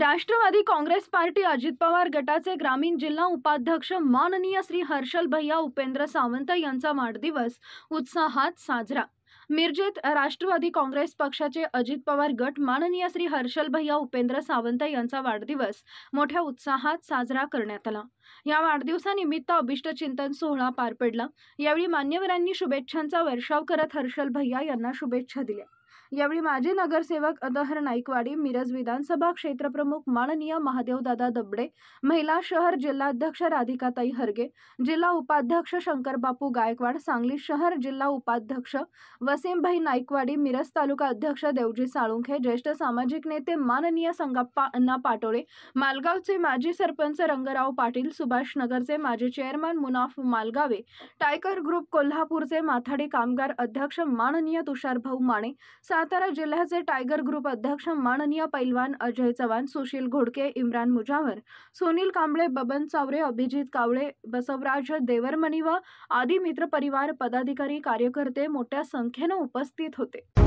Rashtrawadi Congress party Ajit Pawar गटाचे ग्रामीण जिल्हा उपाध्यक्ष माननीय श्री हर्षल भैया उपेंद्र सावंत यांचा वाढदिवस उत्साहात साजरा। मिरजेत राष्ट्रवादी काँग्रेस पक्षाचे अजित पवार गट माननीय श्री हर्षल भैया उपेंद्र सावंत यांचा वाढदिवस मोठ्या उत्साहात साजरा करण्यात आला। या वाढदिवसानिमित्त अभिष्ट चिंतन सोहळा पार पडला। यावेळी मान्यवरांनी शुभेच्छांचा वर्षाव करत हर्षल भैया यांना शुभेच्छा दिल्या। यावेळी माजी नगरसेवक अदहर नाईकवाडी, मिरज विधानसभा क्षेत्रप्रमुख माननीय महादेवदादा दबडे, महिला शहर जिल्हाध्यक्ष राधिकाताई हरगे, जिल्हा उपाध्यक्ष शंकरबापू गायकवाड, सांगली शहर जिल्हा उपाध्यक्ष वसीमभाई नाईकवाडी, मिरज तालुका अध्यक्ष देवजी साळुंखे, ज्येष्ठ सामाजिक नेते माननीय संगप्पा अण्णा पाटोळे, मालगावचे माजी सरपंच रंगराव पाटील, सुभाष नगरचे माजी chairman Munaf Malgave, tiger group कोल्हापूरचे माथाडी कामगार अध्यक्ष माननीय तुषारभाऊ माने, सातारा जिल्ह्याचे टायगर ग्रुप अध्यक्ष माननीय पैलवान अजय चव्हाण, सुशील घोडके, इम्रान मुजावर, सुनील कांबळे, बबन चावरे, अभिजित कावळे, बसवराज देवरमणी व आदी मित्र परिवार, पदाधिकारी, कार्यकर्ते मोठ्या संख्येने उपस्थित होते।